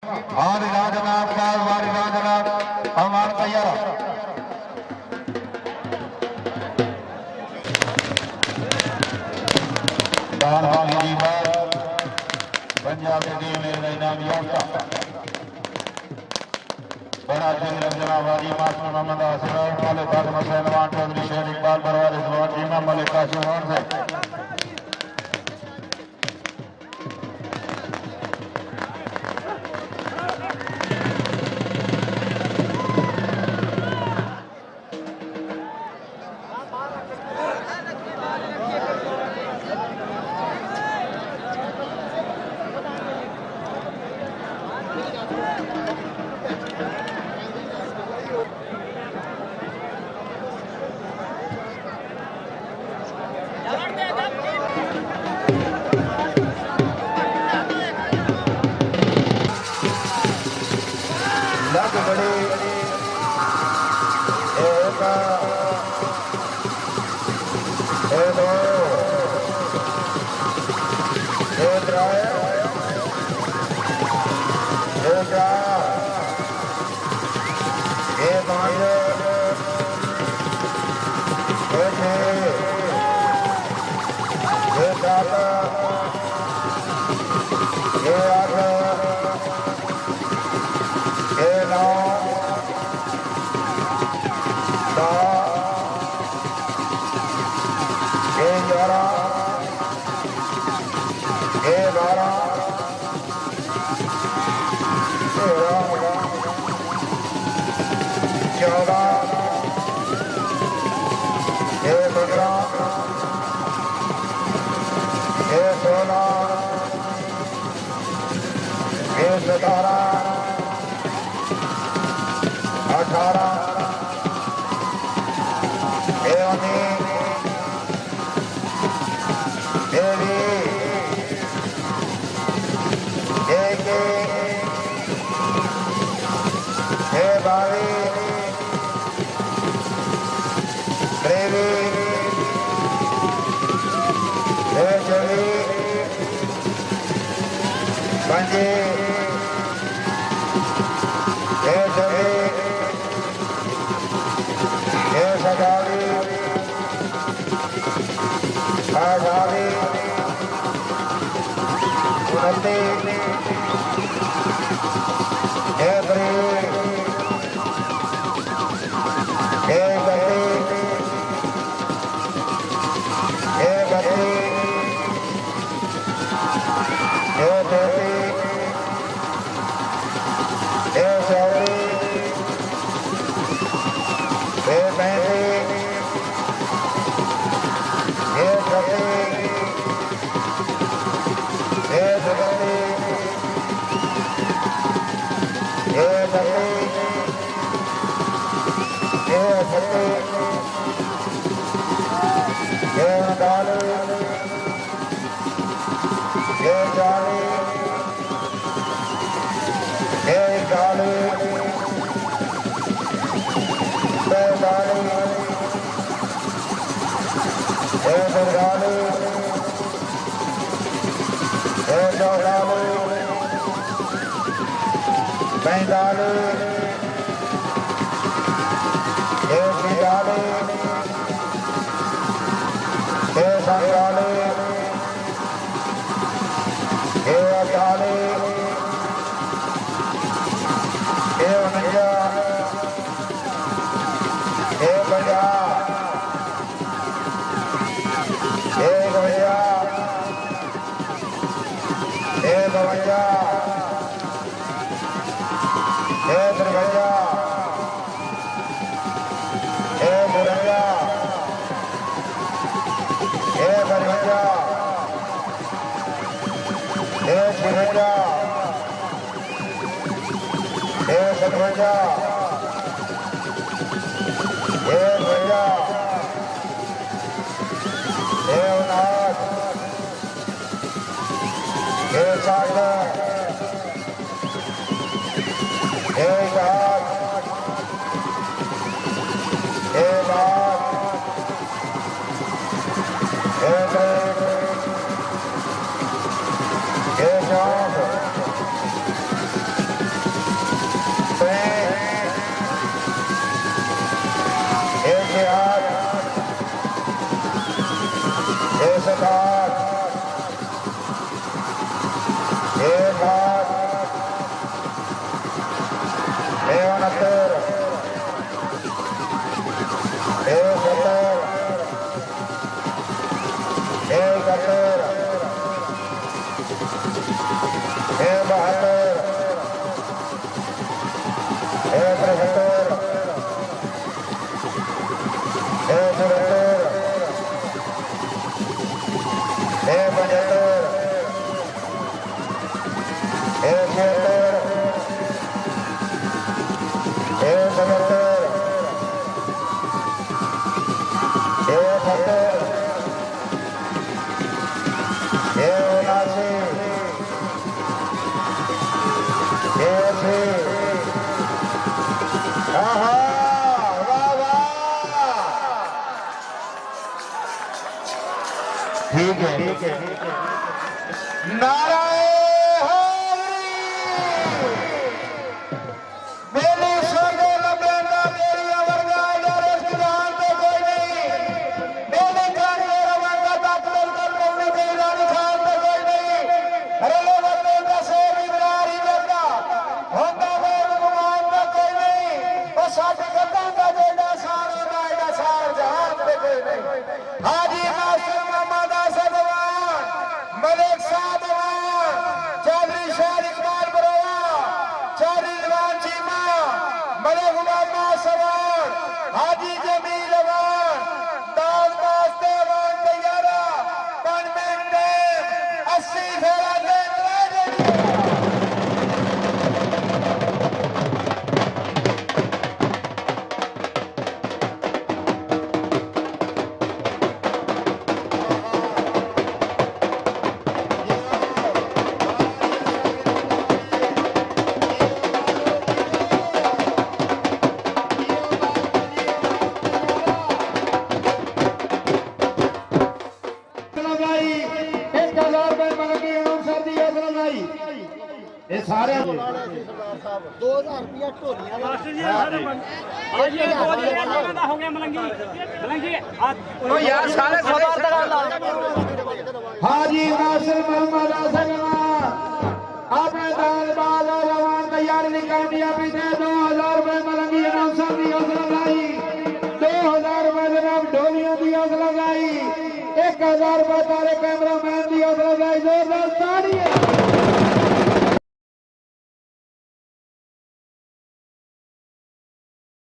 हमारी राजनाथ का हमारी राजनाथ हमारे तैयार पंजाबी टीम ने इनाम याफ्ता बड़ा दिल रंजनाबादी मास्टर मोहम्मद आसिफ वाले फातिमा सलमान चौधरी शेर इकबाल बरवार इस्लाम इमाम मलिक कासिम से ठीक है नारायण मेरी सोने लबेंदा मेरी अवरगा जान पे कोई नहीं मेरी कान मेरा वादा ताकत कर रही मेरी रानी खान पे कोई नहीं अरे लोग लबेंदा से इकरार ही करता होंदा मेरे गुमान पे कोई नहीं और साथ करता का जेड़ा सारा रायदा सार जहान पे कोई नहीं हाजी मास्टर मोहम्मद मलिक साहब चौधरी शेर इकबाल बरोवा चौधरी जवान चीमा मलिक गुलामा सवार हाजी जमील अवान दास बास्ते अवान तैयारा 5 मिनट 80 फेरा दे सारे 2000 रुपया ढोलियां मास्टर जी सारे आज ये 2000 का हो गया मलंगी ओ यार सारे सवार का हाजी नासिर मोहम्मद हसन आपने दाल बाल और रवान तैयारी निकालिया भी दे 2000 रुपए मलंगी अनाउंसर दी हौसला लाई 2000 रुपए जनाब ढोलियां दी हौसला लाई 1000 रुपए तारे कैमरामैन दी हौसला लाई जोरदार तालियां